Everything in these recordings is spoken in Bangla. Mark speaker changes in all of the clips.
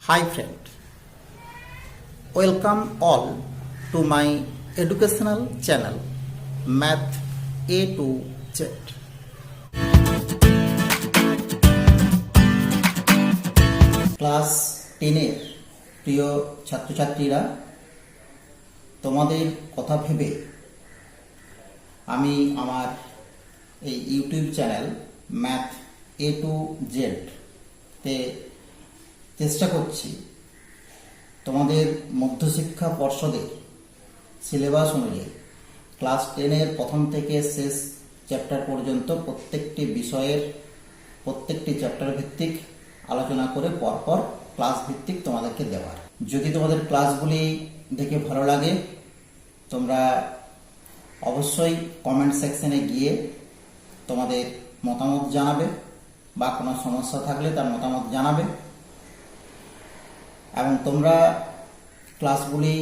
Speaker 1: Hi friend, welcome all to my educational channel Math A to Z. Class 10-এর প্রিয় ছাত্রছাত্রীরা, তোমাদের কথা ভেবে আমি আমার এই YouTube channel math A to Z তে চেষ্টা করছি তোমাদের মধ্যশিক্ষা পর্ষদের সিলেবাস অনুযায়ী ক্লাস 10-এর প্রথম থেকে শেষ চ্যাপ্টার পর্যন্ত প্রত্যেকটি বিষয়ের প্রত্যেকটি চ্যাপ্টার ভিত্তিক আলোচনা করে পরপর ক্লাস ভিত্তিক তোমাদেরকে দেওয়ার। যদি তোমাদের ক্লাসগুলি দেখে ভালো লাগে, তোমরা অবশ্যই কমেন্ট সেকশনে গিয়ে তোমাদের মতামত জানাবে বা কোনো সমস্যা থাকলে তার মতামত জানাবে, এবং তোমরা ক্লাসগুলি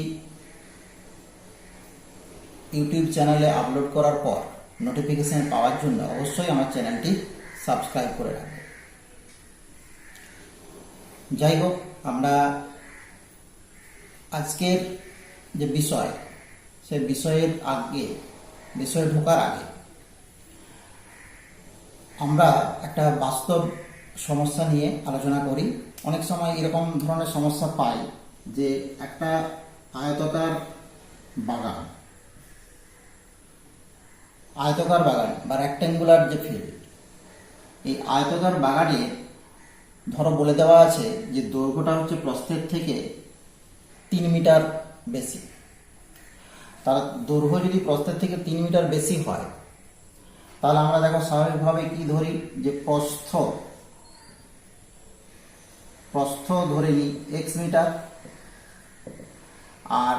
Speaker 1: ইউটিউব চ্যানেলে আপলোড করার পর নোটিফিকেশন পাওয়ার জন্য অবশ্যই আমার চ্যানেলটি সাবস্ক্রাইব করে রাখবে। যাই হোক, আমরা আজকের যে বিষয়, সে বিষয়ে ঢোকার আগে আমরা একটা বাস্তব সমস্যা নিয়ে আলোচনা করি। অনেক সময় এরকম ধরনের সমস্যা পাই যে একটা আয়তকার বাগান বা রেক্ট্যাঙ্গুলার যে ফিল্ড, এই আয়তকার বাগানে ধরো বলে দেওয়া আছে যে দৈর্ঘ্যটা হচ্ছে প্রস্থের থেকে 3 মিটার বেশি। তার দৈর্ঘ্য যদি প্রস্থের থেকে 3 মিটার বেশি হয়, তাহলে আমরা দেখো স্বাভাবিকভাবে কি ধরি, যে প্রস্থ ধরে নিই x মিটার, আর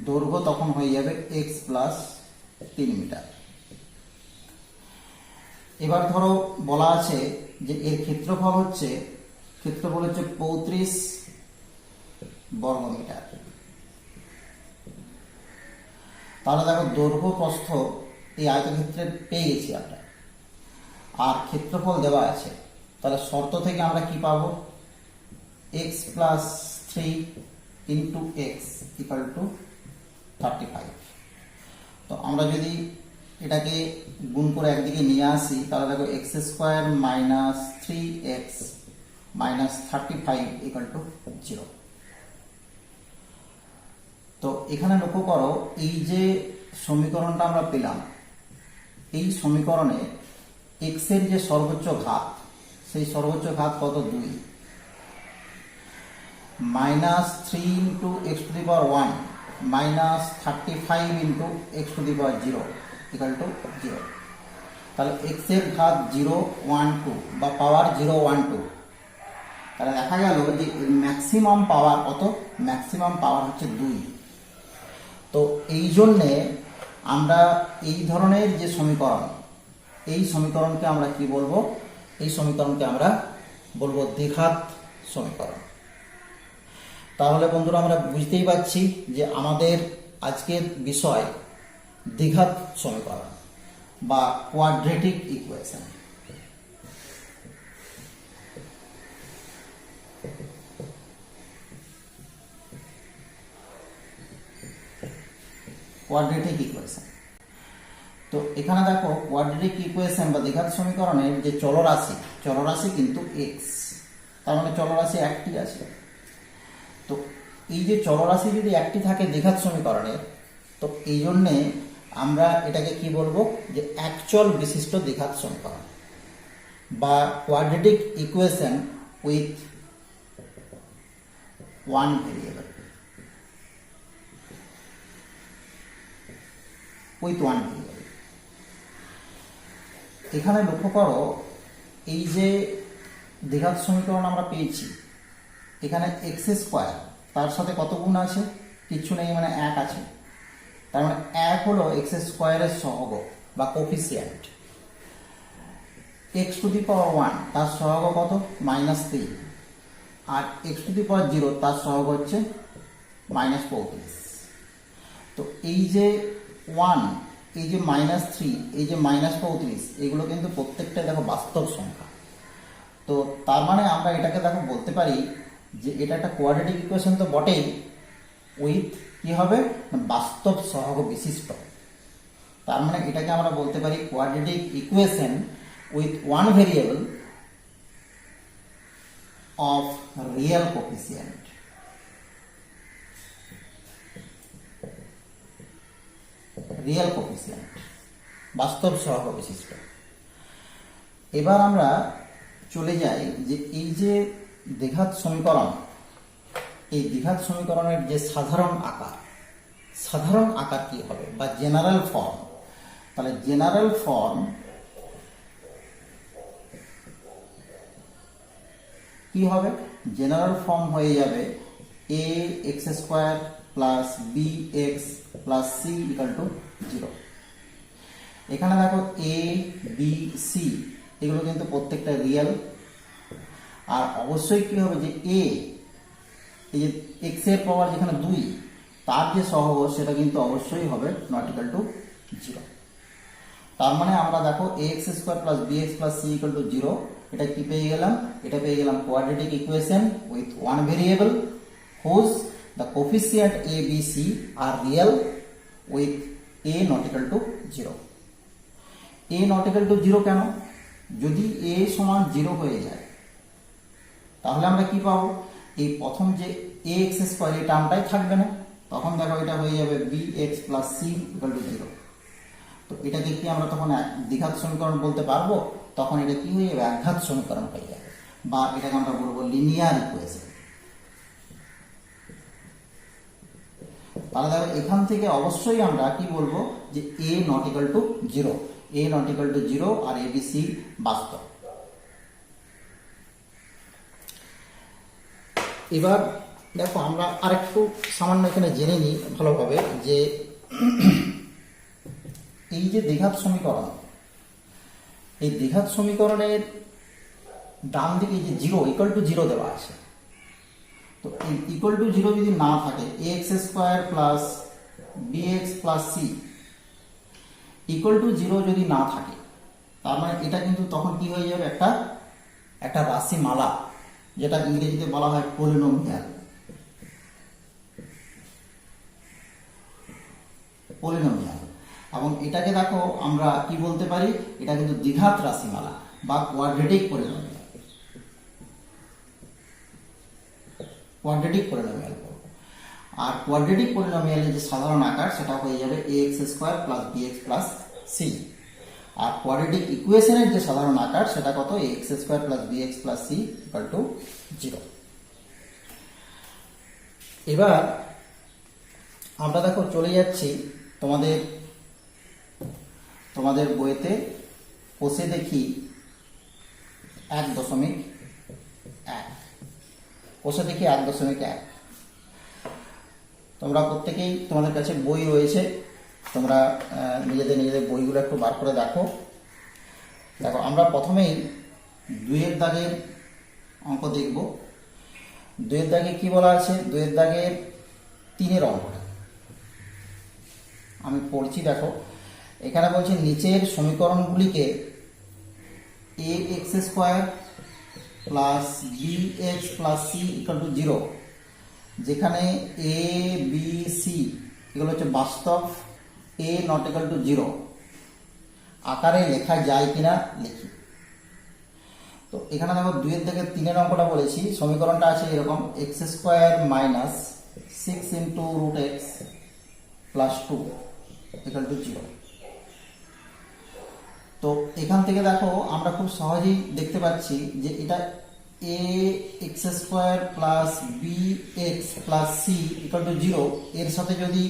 Speaker 1: দৈর্ঘ্য তখন হয়ে যাবে x প্লাস 3 মিটার। এবার ধরো বলা আছে যে এর ক্ষেত্রফল হচ্ছে 35 বর্গমিটার। তাহলে দেখো দৈর্ঘ্য প্রস্থ এই আয়তক্ষেত্রে পেয়ে গেছি আমরা, আর ক্ষেত্রফল দেওয়া আছে। তাহলে শর্ত থেকে আমরা কি পাবো, x plus 3 into x equal to 35। তো আমরা যদি এটাকে গুণ করে একদিকে নিয়ে আসি, তাহলে দেখো x square minus 3x minus 35 equal to 0। তো এখানে লক্ষ্য করো, এই যে সমীকরণটা আমরা পেলাম, এই সমীকরণে x এর যে সর্বোচ্চ ঘাত, সেই সর্বোচ্চ ঘাত কত, 2, minus 3 into x to the power 1 minus 35 into x to the power 0 equal to 0। তাহলে x এর ঘাত 0, 1, 2 বা পাওয়ার 0, 1, 2। তাহলে দেখা গেল যে ম্যাক্সিমাম পাওয়ার কত, ম্যাক্সিমাম পাওয়ার হচ্ছে 2। তো এই জন্যে আমরা এই ধরনের যে সমীকরণ, এই সমীকরণকে আমরা কি বলবো, এই সমীকরণকে আমরা বলবো দ্বিঘাত সমীকরণ। তাহলে বন্ধুরা, আমরা বুঝতেই পারছি যে আমাদের আজকের বিষয় দ্বিঘাত সমীকরণ বা কোয়াড্রেটিক ইকুয়েশন। Quadratic equation. তো এখানে দেখো কোয়াড্রেটিক ইকুয়েশন বা দ্বিঘাত সমীকরণের যে চলরাশি কিন্তু x, তার মানে চলরাশি একটি আছে। তো এই যে চলরাশি যদি একটি থাকে দ্বিঘাত সমীকরণের, তো এই জন্যে আমরা এটাকে কি বলবো, যে একচল বিশিষ্ট দ্বিঘাত সমীকরণ বা quadratic equation with one variable. এখানে লক্ষ্য করো, এই যে দ্বিঘাত সমীকরণ আমরা পেয়েছি, এখানে এক্স স্কোয়ার তার সাথে কত গুণ আছে, কিছু নেই, মানে 1 আছে। তার মানে 1 হলো এক্স স্কোয়ারের সহগ বা coefficient. X to the power 1 তার সহগ কত, -3, আর এক্স টু দি পাওয়ার 0 তার সহগ হচ্ছে -35। তো এই যে 1, এই যে -3, এই যে -35, এগুলো কিন্তু প্রত্যেকটা দেখো বাস্তব সংখ্যা। তো তার মানে আমরা এটাকে দেখো বলতে পারি যে এটা একটা কোয়াড্রেটিক ইকুয়েশন তো বটেই, উইথ কি হবে না বাস্তব সহগ বিশিষ্ট। তার মানে এটাকে আমরা বলতে পারি quadratic equation with one variable of real coefficient. Real coefficient বাস্তব সহগ বিশিষ্ট। এবার আমরা চলে যাই যে এই যে দ্বিঘাত সমীকরণ, এই দ্বিঘাত সমীকরণের যে সাধারণ আকার কি হবে বা জেনারেল ফর্ম। তাহলে জেনারেল ফর্ম কি হবে? জেনারেল ফর্ম হয়ে যাবে a x square plus b x plus c equal to 0। এখানে দেখো a b c এগুলো কিন্তু প্রত্যেকটা রিয়েল। আর অবশ্যই কি হবে যে a এই যে x এর পাওয়ার যেখানে 2 তার যে সহগ সেটা কিন্তু অবশ্যই হবে নট ইকাল টু 0। তার মানে আমরা দেখো ax square plus bx plus c equal to 0, এটা কি পেয়ে গেলাম? এটা পেয়ে গেলাম quadratic equation with one variable whose the coefficient a b c are real with a not equal to 0। a not equal to 0 কেন? যদি a সমান 0 হয়ে যায় তাহলে আমরা কি পাবো? এই প্রথম যে ax স্কয়ার এই টার্মটাই থাকবে না, তখন দেখো এটা হয়ে যাবে bx plus c equal to 0। তো এটাকে কি আমরা তখন দ্বিঘাত সমীকরণ বলতে পারবো? তখন এটা কি হয়ে যাবে? একঘাত সমীকরণ হয়ে যাবে, বা এটাকে আমরা বলবো লিনিয়ার ইকুয়েশন। তাহলে দেখো এখান থেকে অবশ্যই আমরা কি বলবো যে a not equal to 0, a not equal to 0 আর abc বাস্তব। এবার দেখো আমরা আরেকটু সামান্য এখানে জেনে নিই ভালোভাবে যে এই যে দ্বিঘাত সমীকরণ, এই দ্বিঘাত সমীকরণের ডান দিকে যে 0 ইকুয়াল টু 0 দেওয়া আছে, তো এই ইকুয়াল টু 0 যদি না থাকে ax square plus bx plus c equal to 0 যদি না থাকে, তার মানে এটা কিন্তু তখন কি হয়ে যাবে? একটা রাশিমালা, যেটা ইংরেজিতে বলা হয় পলিনোমিয়াল। এবং এটাকে দেখো আমরা কি বলতে পারি? এটা কিন্তু দ্বিঘাত রাশিমালা বা কোয়াড্রেটিক পলিনোমিয়াল। আর কোয়াড্রেটিক পলিনোমিয়ালের যে সাধারণ আকার সেটা হয়ে যাবে ax square plus bx plus c। আর কোয়াড্রেটিক ইকুয়েশনের যে সাধারণ আকার সেটা কত? ax square plus bx plus c equal to 0। এবার আমরা দেখো চলে যাচ্ছি তোমাদের বইতে কষে দেখি 1.1, কষে দেখি 1.1। তোমরা প্রত্যেকেই তোমাদের কাছে বই রয়েছে, তোমরা নিজেদের বইগুলো একটু বার করে দেখো। আমরা প্রথমেই 2 এর দাগের অঙ্ক দেখব। 2 এর দাগে কি বলা আছে? 2 এর দাগের 3 এর অঙ্কটা আমি পড়ছি। দেখো এখানে বলছে নিচের সমীকরণগুলিকে ax square plus bx plus c equal to 0, যেখানে a b c এগুলো হচ্ছে বাস্তব, a নট ইকুয়াল টু 0 আকারে লেখা যায় কিনা লিখি। তো এখানে দেখো 2 এর থেকে 3 এর অঙ্কটা বলেছি। সমীকরণটা আছে এরকম x square minus 6 into root x plus 2 equal to 0। তো এখান থেকে দেখো আমরা খুব সহজেই দেখতে পাচ্ছি যে এটা ax square plus bx plus c equal to 0 এর সাথে যদি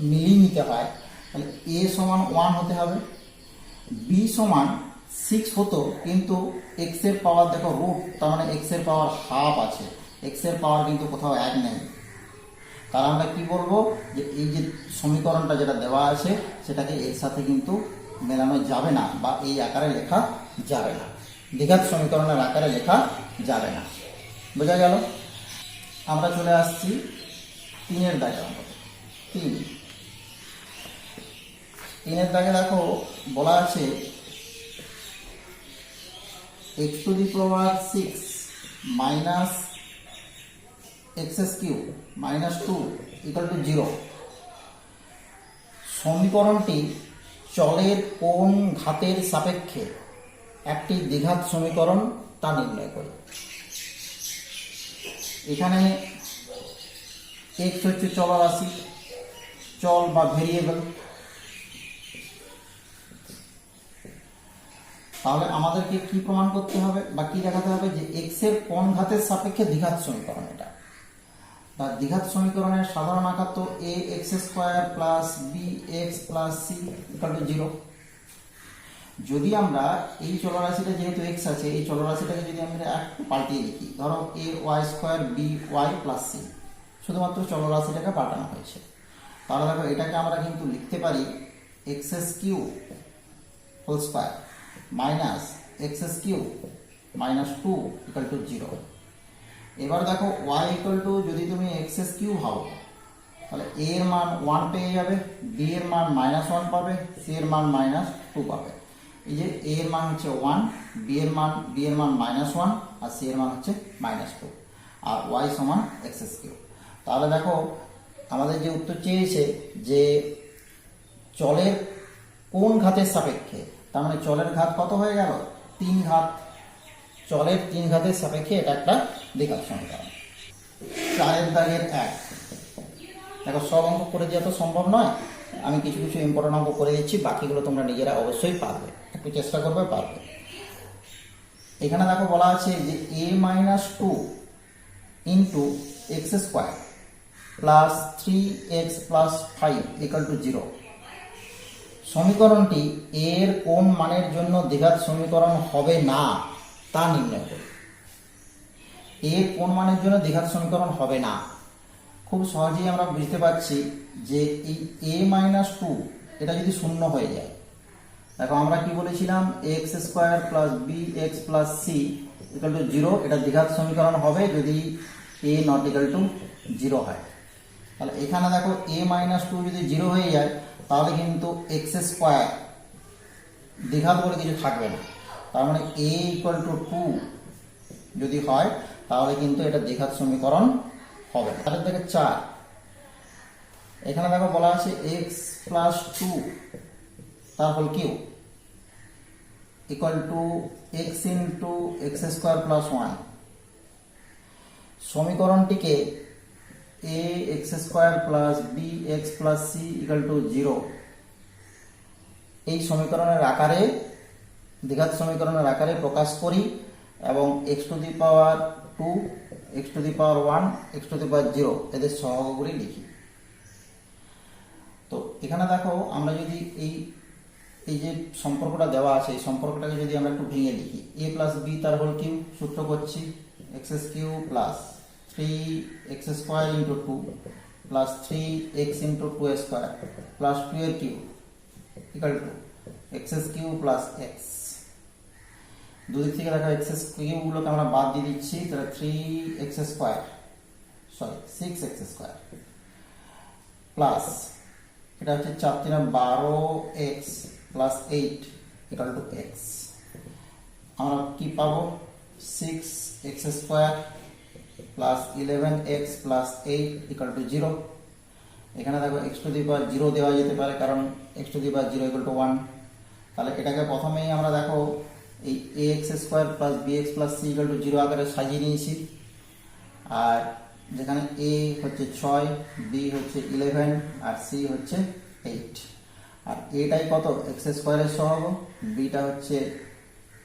Speaker 1: মিলিয়ে নিতে হয় তাহলে a সমান 1 হতে হবে, b সমান 6 হতো, কিন্তু x এর পাওয়ার দেখো রুট, তার মানে x এর পাওয়ার হাফ আছে, x এর পাওয়ার কিন্তু কোথাও 1 নেই। তাহলে আমরা কি বলবো যে এই যে সমীকরণটা যেটা দেওয়া আছে সেটাকে এর সাথে কিন্তু মেলানো যাবে না, বা এই আকারে লেখা যাবে না, দ্বিঘাত সমীকরণের আকারে লেখা যাবে না। বোঝা গেল? আমরা চলে আসছি 3 এর দাগে অঙ্ক। 3 এর দাগে দেখো বলা আছে x to the power 6 minus x cube minus 2 equal to 0। সমীকরণটি চলের কোন ঘাতের সাপেক্ষে একটি দ্বিঘাত সমীকরণ তা নির্ণয় করি। এখানে এক্স হচ্ছে চলরাশি, চল বা ভেরিয়েবল। তাহলে আমাদেরকে কি প্রমাণ করতে হবে বা কি দেখাতে হবে যে এক্স এর কোন ঘাতের সাপেক্ষে দ্বিঘাত সমীকরণ। এটা বা দ্বিঘাত সমীকরণের সাধারণ আকার তো a x square plus b x plus c equal to 0। যদি আমরা এই চলরাশিটা যেহেতু এক্স আছে, এই চলরাশিটাকে যদি আমরা একটু পাল্টিয়ে লিখি, ধরো a y square b y plus c, শুধুমাত্র চলরাশিটাকে পাল্টানো হয়েছে। তাহলে দেখো এটাকে আমরা কিন্তু লিখতে পারি x cube whole square minus x cube minus 2 equal to 0। এবার দেখো y ইকুয়াল টু, যদি তুমি এক্স কিউ ভাবো তাহলে a এর মান 1 পেয়ে যাবে, b এর মান -1 পাবে, c এর মান -2 পাবে। এই যে a এর মান হচ্ছে 1, b এর মান -1 আর c এর মান হচ্ছে -2 আর y সমান এক্স কিউ। তাহলে দেখো আমাদের যে উত্তর চেয়েছে যে চলের কোন ঘাতের সাপেক্ষে, তার মানে চলের ঘাত কত হয়ে গেল? 3 ঘাত। চলের 3 ঘাতের সাপেক্ষে এটা একটা দ্বিঘাত সমীকরণ। 4 দাগের 1। দেখো সব অঙ্ক করে দেওয়া তো সম্ভব নয়, আমি কিছু কিছু ইম্পর্টেন্ট অঙ্ক করে দিচ্ছি, বাকিগুলো তোমরা নিজেরা অবশ্যই পারবে, একটু চেষ্টা করবে, পারবে। এখানে দেখো বলা আছে যে a minus 2 into x square plus 3x plus 5 equal to 0। সমীকরণটি এর কোন মানের জন্য দ্বিঘাত সমীকরণ হবে না তা নির্ণয় করি। এর কোন মানের জন্য দ্বিঘাত সমীকরণ হবে না, খুব সহজেই আমরা বুঝতে পারছি যে এই a মাইনাস 2 এটা যদি শূন্য হয়ে যায়, দেখো আমরা কি বলেছিলাম x square plus b x plus c equal to 0, এটা দ্বিঘাত সমীকরণ হবে যদি a নট ইকুয়াল টু 0 হয়। তাহলে এখানে দেখো a মাইনাস 2 যদি 0 হয়ে যায় তাহলে কিন্তু এক্স স্কোয়ার দ্বিঘাত বলে কিছু থাকবে না, তার মানে a ইকুয়াল টু 2 যদি হয় তাহলে কিন্তু এটা দ্বিঘাত সমীকরণ হবে। তাহলে দেখো 4, এখানে দেখো বলা আছে এক্স প্লাস 2 তার whole cube equal to x into x square plus 1। সমীকরণটিকে a x square plus b x plus c equal to 0 এই সমীকরণের আকারে, দ্বিঘাত সমীকরণের আকারে প্রকাশ করি এবং x to the power 2, x to the power 1, x to the power 0 এদের সহগগুলি লিখি। তো এখানে দেখো আমরা যদি এই যে সম্পর্কটা দেওয়া আছে, এই সম্পর্কটাকে যদি আমরা একটু ভেঙে লিখি, a প্লাস বি তার হোল কিউ, সূত্র করছি x cube plus 3x square into 2 plus 3x into 2 square plus 2 এর cube equal to x cube plus x. দুদিক থেকে দেখা এক্স কিউ গুলোকে আমরা বাদ দিয়ে দিচ্ছি, তাহলে 3x square, sorry 6x square plus এটা হচ্ছে 4 3 12x plus 8 equal to x। আমরা কি পাবো 6x square plus 11x plus 8 equal to 0। এখানে দেখো x টু দি পাওয়ার 0 দেওয়া যেতে পারে কারণ x to the power 0 equal to 1। তাহলে এটাকে প্রথমেই আমরা দেখো এই ax square plus bx plus c equal to 0 আকারে সাজিয়ে নিয়েছি। আর যেখানে a হচ্ছে 6, b হচ্ছে 11 আর c হচ্ছে 8। আর এটাই কত x স্কোয়ারের সহগ, bটা হচ্ছে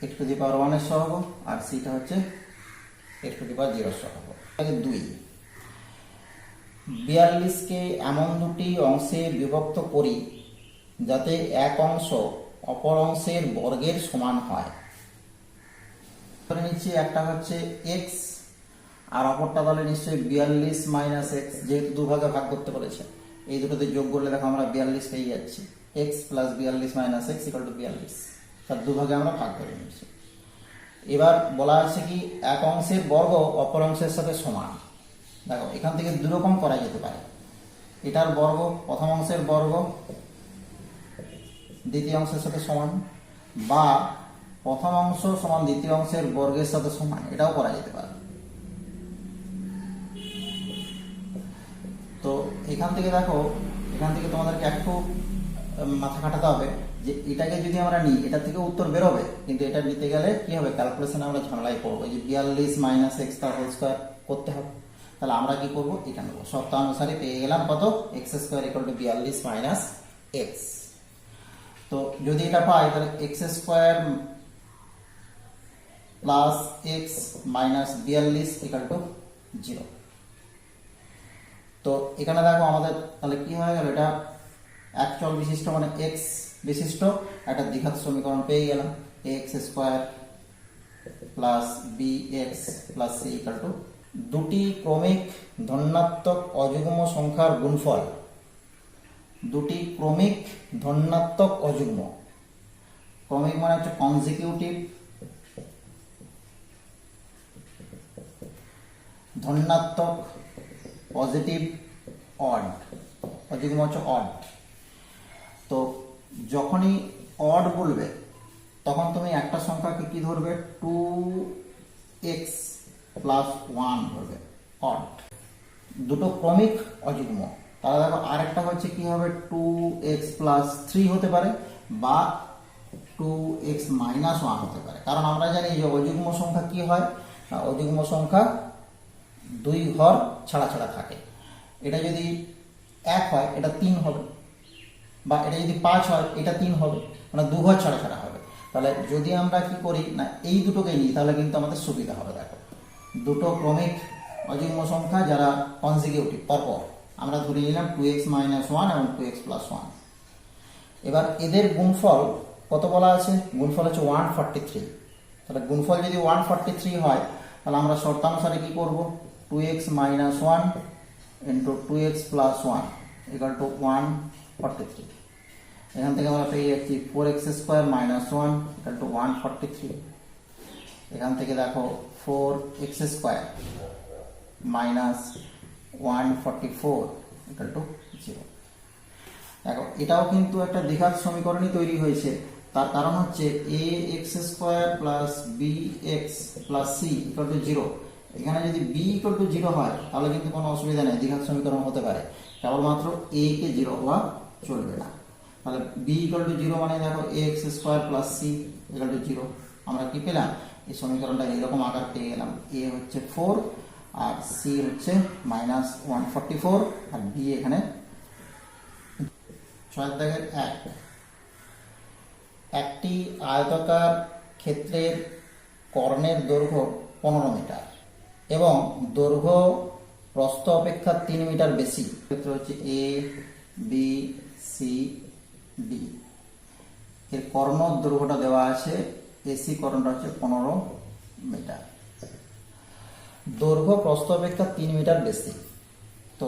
Speaker 1: x টু দি পাওয়ার 1 এর সহগ আর cটা হচ্ছে x টু দি পাওয়ার 0 এর সহগ। 2 42কে এমন দুটি অংশে বিভক্ত করি যাতে এক অংশ অপর অংশের বর্গের সমান হয়। ধরে নিচ্ছি একটা হচ্ছে x আর অপরটা তাহলে নিশ্চয়ই 42 মাইনাস x, যেহেতু দুভাগে ভাগ করতে বলেছে এই দুটোতে যোগ করলে দেখো আমরা 42 পেয়ে যাচ্ছি, x plus 42 minus x equal to 42, তার দুভাগে আমরা ভাগ করে নিচ্ছি। এবার বলা আছে কি এক অংশের বর্গ অপর অংশের সাথে সমান। দেখো এখান থেকে দুরকম করা যেতে পারে, এটার বর্গ প্রথম অংশের বর্গ দ্বিতীয় অংশের সাথে সমান, বা প্রথম অংশ সমান দ্বিতীয় অংশের বর্গের সাথে সমান, এটাও করা যেতে পারে। তো এখান থেকে দেখো, এখান থেকে তোমাদেরকে একটু মাথা খাটাতে হবে যে এটাকে যদি আমরা নিই এটা থেকে উত্তর বেরোবে, কিন্তু এটা নিতে গেলে কি হবে, ক্যালকুলেশনে আমরা ঝামেলায় পড়বো। যে 42 মাইনাস এক্স তার হোল স্কোয়ার করতে হবে। তাহলে আমরা কি করবো, এটা নেবো শর্তানুসারে পেয়ে গেলাম কত, x square equal two 42 minus x. তো যদি এটা পাই তাহলে x square plus x minus 42 equal to 0। তো এখানে দেখো আমাদের তাহলে কি হয়ে গেল, এটা এক চল বিশিষ্ট মানে এক্স বিশিষ্ট একটা দ্বিঘাত সমীকরণ পেয়ে গেলাম, x square plus b x plus c equal to, দুটি ক্রমিক ধনাত্মক অযুগ্ম সংখ্যার গুণফল, দুটি ক্রমিক ধনাত্মক অযুগ্ম, ক্রমিক মানে হচ্ছে কনজিকিউটিভ, ধনাত্মক পজিটিভ, অড, অযুগ্ম হচ্ছে অড। তো যখনই অড বলবে তখন তুমি একটা সংখ্যাকে কি ধরবে, 2x প্লাস 1 ধরবে, অড। দুটো ক্রমিক অযুগ্ম। তাহলে দেখো আরেকটা হচ্ছে কি হবে, 2x প্লাস 3 হতে পারে বা 2x মাইনাস 1 হতে পারে। কারণ আমরা জানি যে অযুগ্ম সংখ্যা কি হয়, অযুগ্ম সংখ্যা দুই ঘর ছাড়া ছাড়া থাকে। এটা যদি 1 হয় এটা 3 হবে, বা এটা যদি 5 হয় এটা 3 হবে, মানে দু ঘর ছাড়া ছাড়া হবে। তাহলে যদি আমরা কি করি না, এই দুটোকে নিই তাহলে কিন্তু আমাদের সুবিধা হবে। দেখো দুটো ক্রমিক অযুগ্ম সংখ্যা যারা কনজিকিউটিভ পরপর, আমরা ধরে নিলাম 2x মাইনাস 1 এবং 2x প্লাস 1। এবার এদের গুণফল কত বলা আছে, গুণফল হচ্ছে 143। তাহলে গুণফল যদি 143 হয় তাহলে আমরা শর্তানুসারে কি করব, 2x minus 1 into 2x plus 1 equal to 143। এখান থেকে আমরা পেয়ে যাচ্ছি 4x square minus 1 equal to 143। এখান থেকে দেখো 4x square minus 144 equal to 0। দেখো এটাও কিন্তু একটা দ্বিঘাত সমীকরণই তৈরি হয়েছে। তার কারণ হচ্ছে ax square plus bx plus c equal to 0। এখানে যদি b ইকুয়াল টু 0 হয় তাহলে কিন্তু কোনো অসুবিধা নেই, দ্বিঘাত সমীকরণ হতে পারে, কেবলমাত্র a কে 0 হওয়া চলবে না। তাহলে b ইকুয়াল টু 0 মানে দেখো ax square plus c equal to 0। আমরা কি পেলাম, এই সমীকরণটা এরকম আকার পেয়ে গেলাম, a হচ্ছে 4 আর c হচ্ছে মাইনাস 144 আর b এখানে 6-1। একটি আয়তাকার ক্ষেত্রের কর্ণের দৈর্ঘ্য 15 মিটার এবং দৈর্ঘ্য প্রস্থ অপেক্ষা 3 মিটার বেশি। ক্ষেত্রে হচ্ছে এ বি সি ডি, এর কর্ণ দৈর্ঘ্যটা দেওয়া আছে, এসি কর্ণটা হচ্ছে 15 মিটার। দৈর্ঘ্য প্রস্থ অপেক্ষা 3 মিটার বেশি। তো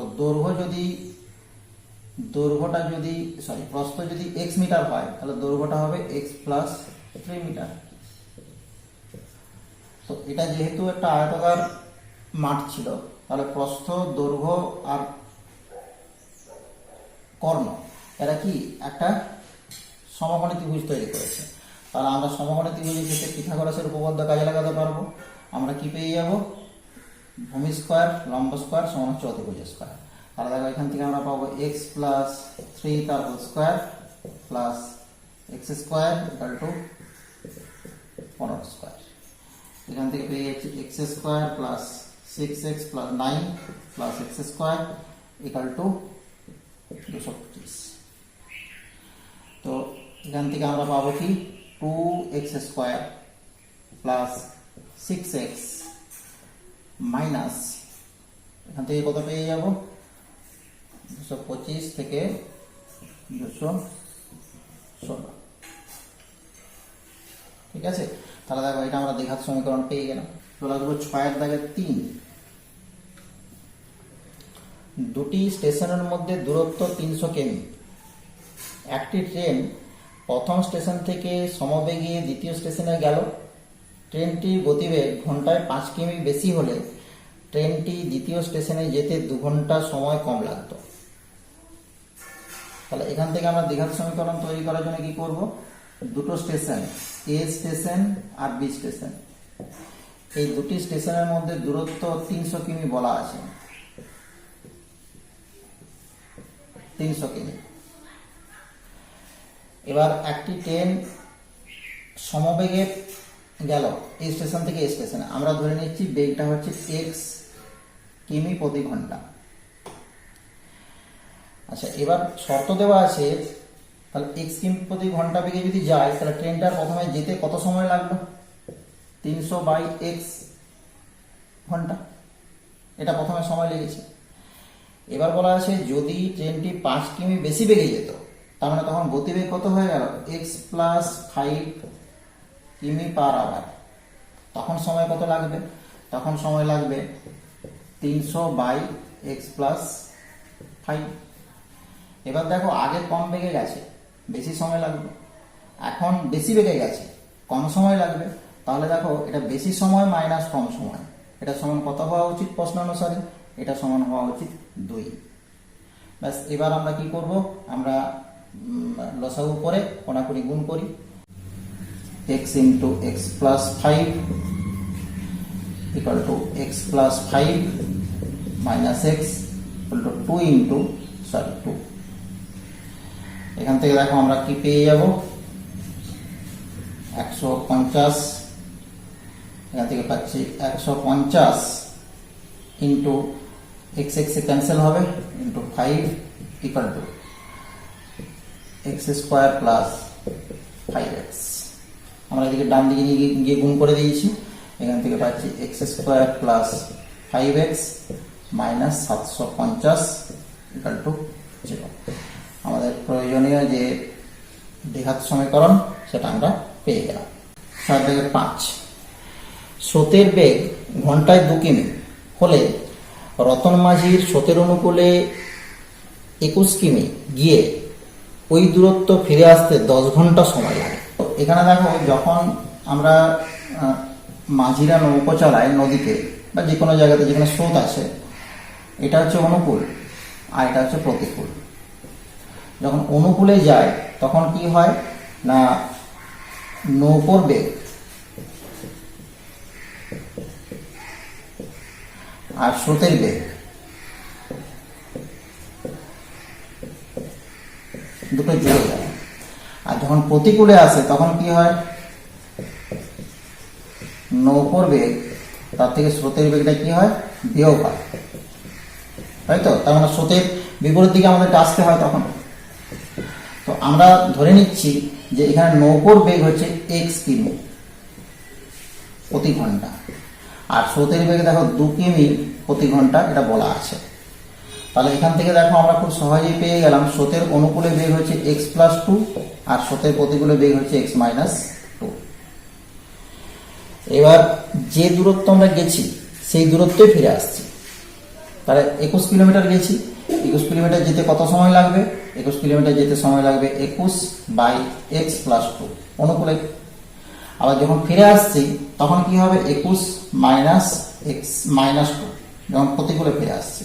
Speaker 1: দৈর্ঘ্যটা যদি প্রস্থ যদি x মিটার হয় তাহলে দৈর্ঘ্যটা হবে x প্লাস 3 মিটার। তো এটা যেহেতু একটা আয়তাকার মাঠ ছিল তাহলে প্রস্থ, দৈর্ঘ্য আর কর্ণ এরা কি একটা সমকোণী ত্রিভুজ তৈরি করেছে। তাহলে আমরা সমকোণী ত্রিভুজের ক্ষেত্রে পিথাগোরাসের উপপাদ্য কাজে লাগাতে পারবো। আমরা কি পেয়ে যাব, ভূমি স্কোয়ার লম্ব স্কোয়ার সমান হচ্ছে অতিভুজ স্কোয়ার। তাহলে দেখো এখান থেকে আমরা পাবো x প্লাস 3 তার whole square plus x square equal to 15 square. এখান থেকে পেয়ে যাচ্ছি x square plus 6x plus 9 plus x square equal to 225। তো এখান থেকে আমরা পাবো কি 2x square plus 6x minus, এখান থেকে কত পেয়ে যাব, 225 থেকে 216। ঠিক আছে, তাহলে দেখো এটা আমরা দ্বিঘাত সমীকরণ পেয়ে গেলাম। চলে আসবো 6-3। দুটি স্টেশনের মধ্যে দূরত্ব 300 কিমি। একটি ট্রেন প্রথম স্টেশন থেকে সমবেগে দ্বিতীয় স্টেশনে গেল। ট্রেনটির গতিবেগ ঘন্টায় 5 কিমি বেশি হলে ট্রেনটি দ্বিতীয় স্টেশনে যেতে 2 ঘন্টা সময় কম লাগতো। তাহলে এখান থেকে আমরা দ্বিঘাত সমীকরণ তৈরি করার জন্য কি করব, দুটো স্টেশন, এ স্টেশন আর বি স্টেশন, এই দুটি স্টেশনের মধ্যে দূরত্ব 300 কিমি বলা আছে, 300 কিমি। এবার একটি ট্রেন সমবেগে গেল এই স্টেশন থেকে এই স্টেশনে, আমরা ধরে নিচ্ছি বেগটা হচ্ছে এক্স কিমি প্রতি ঘন্টা। আচ্ছা, এবার শর্ত দেওয়া আছে, তাহলে এক্স কিমি প্রতি ঘন্টা বেগে যদি যায় তাহলে ট্রেনটার প্রথমে যেতে কত সময় লাগলো, 300/x ঘন্টা, এটা প্রথমে সময় লেগেছে। এবার বলা আছে যদি ট্রেনটি 5 কিমি বেশি বেগে যেত, তার মানে তখন গতিবেগ কত হয়ে গেল, x + 5 কিমি/আওয়ার। তখন সময় কত লাগবে, তখন সময় লাগবে 300/x + 5। এবার দেখো আগে কম বেগে গেছে, বেশি সময় লাগবে, এখন বেশি বেগে গেছে, কম সময় লাগবে। তাহলে দেখো এটা বেশি সময় মাইনাস কম সময়, এটা সমান কত হওয়া উচিত প্রশ্ন অনুসারে, এটা সমান হওয়া উচিত 2। ব্যাস, এবার আমরা কি করব, আমরা লসাগু করে কোনাকুনি গুণ করি। x × x + 5 = x + 5 - x = 2 এখান থেকে দেখো আমরা কি পেয়ে যাব, 150, এখান থেকে পাচ্ছি 150 ইন্টু x এ ক্যান্সেল হবে, ইন্টু 5 = x² + 5x। আমরা এদিকে ডান দিকে গিয়ে গুণ করে দিয়েছি, এখান থেকে পাচ্ছি x² + 5x - 750 = 0। আমাদের প্রয়োজনীয় যে দ্বিঘাত সমীকরণ সেটা আমরা পেয়ে গেলাম। 5 স্রোতের বেগ ঘন্টায় 2 কিমি হলে রতন মাঝির স্রোতের অনুকূলে 21 কিমি গিয়ে ওই দূরত্ব ফিরে আসতে 10 ঘন্টা সময় লাগে। এখানে দেখো যখন আমরা মাঝিরা নৌকো চালায় নদীতে বা যে কোনো জায়গাতে যেখানে স্রোত আছে, এটা হচ্ছে অনুকূল আর এটা হচ্ছে প্রতিকূল। যখন অনুকূলে যায় তখন কি হয় না, নৌকোর বেগ আর স্রোতের বেগ দুটো জুড়ে যায়। আর যখন প্রতিকূলে আসে তখন কি হয়, নৌকোর বেগ তার থেকে স্রোতের বেগটা কি হয়, বিয়োগ হয়, তাই তো। তার মানে স্রোতের বিপরীত দিকে আমাদের আসতে হয় তখন। তো আমরা ধরে নিচ্ছি যে এখানে নৌকোর বেগ হচ্ছে x কিমি প্রতি ঘন্টা, আর স্রোতের বেগ দেখো 2 কিমি প্রতি ঘন্টা, এটা বলা আছে। তাহলে এখান থেকে দেখো আমরা খুব সহজেই পেয়ে গেলাম স্রোতের অনুকূলে বেগ হচ্ছে x + 2 আর স্রোতের প্রতিকূলে বেগ হচ্ছে x - 2। এবার যে দূরত্ব আমরা গেছি সেই দূরত্বই ফিরে আসছি। তাহলে 21 কিলোমিটার গেছি, 21 কিলোমিটার যেতে কত সময় লাগবে, 21 কিলোমিটার যেতে সময় লাগবে 21/x + 2 অনুকূলে। আবার যখন ফিরে আসছি তখন কি হবে, 21 - x - 2 যখন প্রতিকূলে ফিরে আসছি।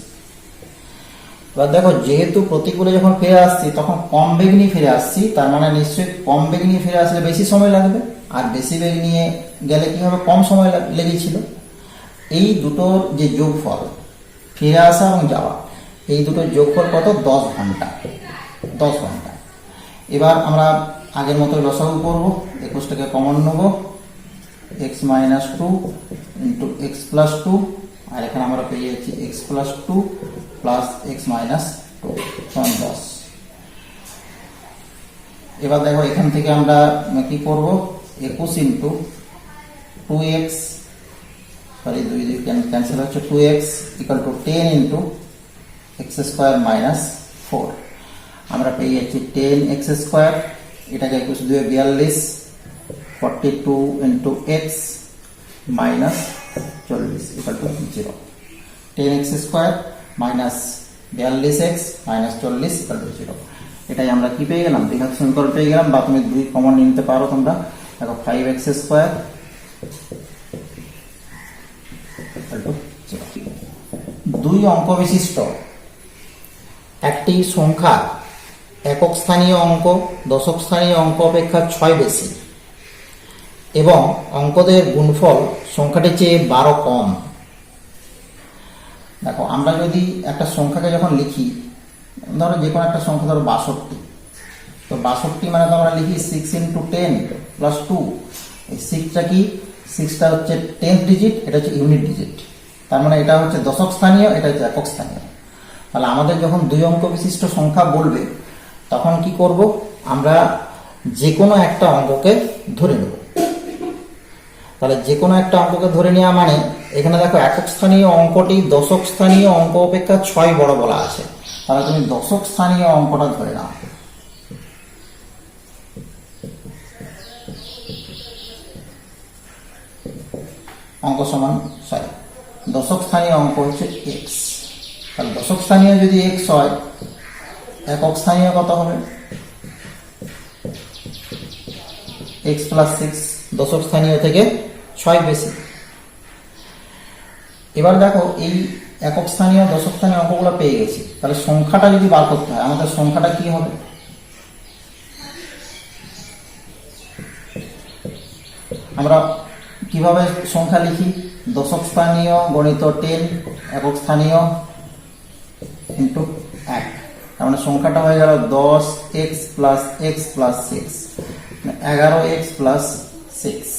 Speaker 1: এবার দেখো যেহেতু প্রতিকূলে যখন ফিরে আসছি তখন কম বেগ নিয়ে ফিরে আসছি, তার মানে নিশ্চয়ই কম বেগ নিয়ে ফিরে আসলে বেশি সময় লাগবে, আর বেশি বেগ নিয়ে গেলে কি হবে, কম সময় লেগেছিল। এই দুটোর যে যোগফল, ফিরে আসা এবং যাওয়া, এই দুটোর যোগফল কত, 10 ঘন্টা। 10 ঘন্টা। এবার আমরা আগের মতো লসাগু করবো, 21টাকে কমন নেব, x - 2 ইন্টু x + 2, আর এখানে আমরা পেয়ে যাচ্ছি x + 2 + x - 2 সমান 10। এবার দেখো এখান থেকে আমরা কি করব, 21 ইন্টু 2x, সরি 2 ক্যান্সেল হচ্ছে, 2x = 10 ইন্টু x² - 4। আমরা পেয়ে যাচ্ছি 10x², এটাকে 21 × 2 = 42, 42 ইন্টু x - 40 = 0। 10x² - 42x - 40 = 0। এটাই আমরা কি পেয়ে গেলাম, দ্বিঘাত সমীকরণ পেয়ে গেলাম। বা তুমি 2 কমন নিতে পারো তোমরা। দেখো 5x² = 2 অঙ্ক বিশিষ্ট একটি সংখ্যা একক স্থানীয় অঙ্ক দশক স্থানীয় অঙ্ক অপেক্ষা 6 বেশি এবং অঙ্কদের গুণফল সংখ্যাটির চেয়ে 12 কম। দেখো, আমরা যদি একটা সংখ্যাকে যখন লিখি, ধরো যে কোনো একটা সংখ্যা, ধরো 62, তো 62 মানে তো আমরা লিখি 6 × 10 + 2। এই 6টা কি? 6টা হচ্ছে 10th ডিজিট, এটা হচ্ছে ইউনিট ডিজিট। তার মানে এটা হচ্ছে দশক স্থানীয়, এটা হচ্ছে একক স্থানীয়। তাহলে আমাদের যখন 2 অঙ্ক বিশিষ্ট সংখ্যা বলবে, তখন কি করব? আমরা যে কোনো একটা অঙ্ককে ধরে নেব। তাহলে যে কোনো একটা অঙ্ককে ধরে নেওয়া মানে, এখানে দেখো একক স্থানীয় অঙ্কটি দশক স্থানীয় অঙ্ক অপেক্ষা 6 বড় বলা আছে। তাহলে তুমি দশক স্থানীয় অঙ্কটা ধরে নাও। অঙ্ক সমান 6, দশক স্থানীয় অঙ্ক হচ্ছে x। তাহলে দশক স্থানীয় যদি x হয়, একক স্থানীয় কত হবে? x + 6, দশক স্থানীয় থেকে 6 বেশি। এবার দেখো, এই একক স্থানীয় দশক স্থানীয় অঙ্কগুলো পেয়ে গেছি। তাহলে সংখ্যাটা যদি বার করতে হয়, আমাদের সংখ্যাটা কি হবে? আমরা কিভাবে সংখ্যা লিখি? দশক স্থানীয় গণিত 10 একক স্থানীয় × 1। তার মানে সংখ্যাটা হয়ে গেল 10x + x + 6, 11x + 6।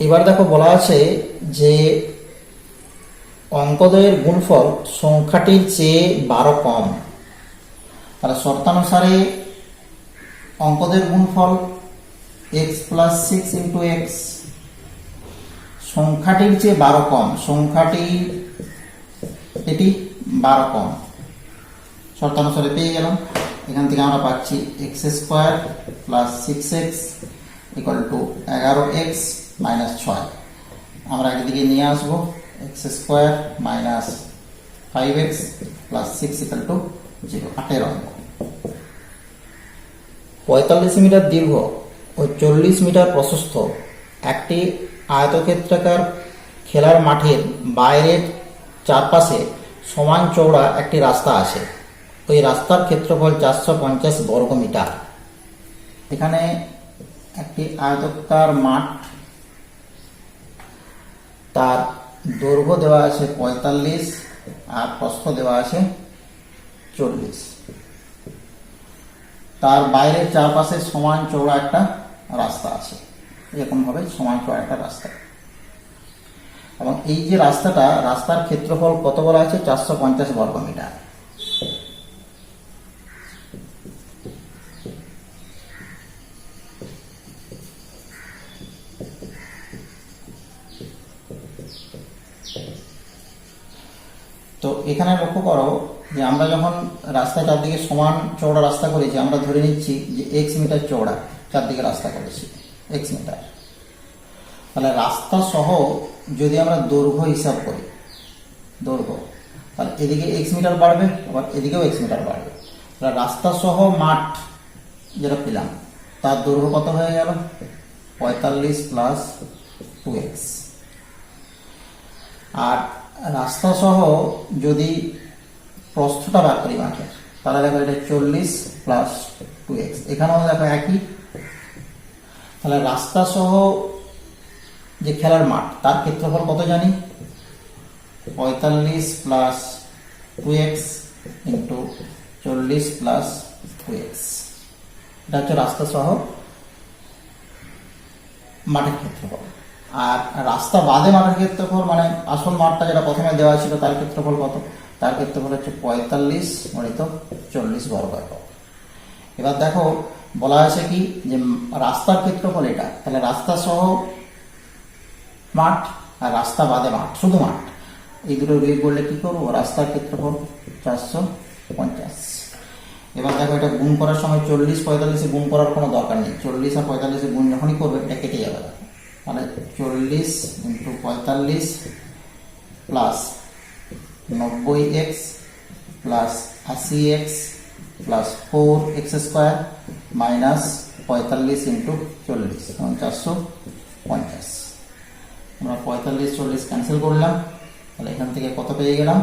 Speaker 1: এবার দেখো, বলা আছে যে অঙ্কদের গুণফল সংখ্যাটির চেয়ে 12 কম। তাহলে শর্তানুসারে অঙ্কদের গুণফল x + 6 × x সংখ্যাটির চেয়ে 12 কম। সংখ্যাটি এটি 12 কম, শর্তানুসারে পেয়ে গেলাম। এখান থেকে আমরা পাচ্ছি x² + 6x = 11x - 6। আমরা একদিকে নিয়ে আসবো x² - 5x + 6 = 0। 8 অঙ্ক। 45 মিটার দীর্ঘ ও 40 মিটার প্রশস্ত একটি আয়তক্ষেত্রাকার খেলার মাঠের বাইরের চারপাশে সমান চওড়া একটি রাস্তা আছে। ওই রাস্তার ক্ষেত্রফল 450 বর্গমিটার। এখানে একটি আয়তক্ষেত্রাকার মাঠ, তার দৈর্ঘ্য দেওয়া আছে 45 আর প্রস্থ দেওয়া আছে 40। তার বাইরের চারপাশে সমান চওড়া একটা রাস্তা আছে। এরকম ভাবে সমান চওড়া একটা রাস্তা, এবং এই যে রাস্তাটা, রাস্তার ক্ষেত্রফল কত বলা আছে? 450 বর্গমিটার। তো এখানে লক্ষ্য করো যে আমরা যখন রাস্তা চারদিকে সমান চওড়া রাস্তা করেছি, আমরা ধরে নিচ্ছি যে x মিটার চওড়া চারদিকে রাস্তা করেছি, x মিটার। তাহলে রাস্তা সহ যদি আমরা দৈর্ঘ্য হিসাব করি, দৈর্ঘ্য, তাহলে এদিকে x মিটার বাড়বে, আবার এদিকেও x মিটার বাড়বে। তাহলে রাস্তা সহ মাঠ যেটা পেলাম, তার দৈর্ঘ্য কত হয়ে গেল? 45 + 2x। আর রাস্তা সহ যদি প্রস্থটা বার করি মাঠের, তাহলে দেখো এটা 40 + 2x। এখানেও দেখো একই। তাহলে রাস্তা সহ যে খেলার মাঠ, তার ক্ষেত্রফল কত জানি? 45 + 2x × 40 + 2x। এটা হচ্ছে রাস্তা সহ মাঠের ক্ষেত্রফল। আর রাস্তা বাদে মাঠের ক্ষেত্রফল, মানে আসল মাঠটা যেটা প্রথমে দেওয়া ছিল, তার ক্ষেত্রফল কত? তার ক্ষেত্রফল হচ্ছে 45 × 40 বর্গ একক। এবার দেখো, বলা আছে কি যে রাস্তার ক্ষেত্রফল এটা। তাহলে রাস্তা সহ মাঠ আর রাস্তা বাদে মাঠ, শুধু মাঠ, এই দুটো বিয়োগ করলে কি করবো? রাস্তার ক্ষেত্রফল 450। এবার দেখো, এটা গুণ করার সময় 40 45 গুণ করার কোনো দরকার নেই। 40 আর 45 গুণ যখনই করবে, এটা কেটে যাবে। তাহলে 40 × 45 plus 90x plus 80x plus 4x² minus 45 × 40, 450। আমরা 45 40 ক্যান্সেল করলাম। তাহলে এখান থেকে কত পেয়ে গেলাম?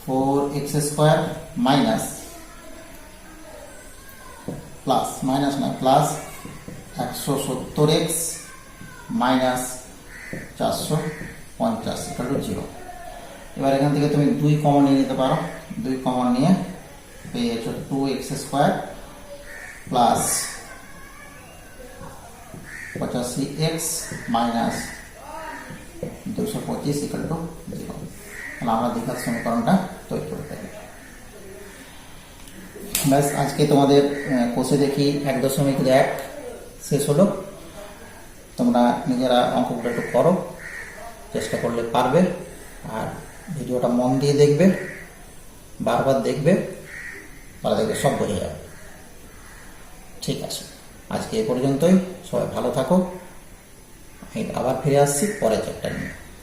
Speaker 1: 4x square minus plus minus না plus 170x minus 450 equal to 0। এবার এখান থেকে তুমি 2 কমন নিয়ে নিতে পারো, 2 কমন নিয়ে পেয়েছো 2x square plus 85x minus 225 equal to 0। তাহলে আমরা দ্বিঘাত সমীকরণটা তৈরি করতে পারি। ব্যাস, আজকে তোমাদের কোষে দেখি 1.1 শেষ হলো। তোমরা নিজেরা অঙ্কগুলো একটু করো, চেষ্টা করলে পারবে। আর ভিডিওটা মন দিয়ে দেখবে, বারবার দেখবে, তাহলে দেখবে সব বোঝা যাবে। ঠিক আছে, আজকে এ পর্যন্তই। সবাই ভালো থাকো। আমি আবার ফিরে আসছি পরের চ্যাপ্টার নিয়ে।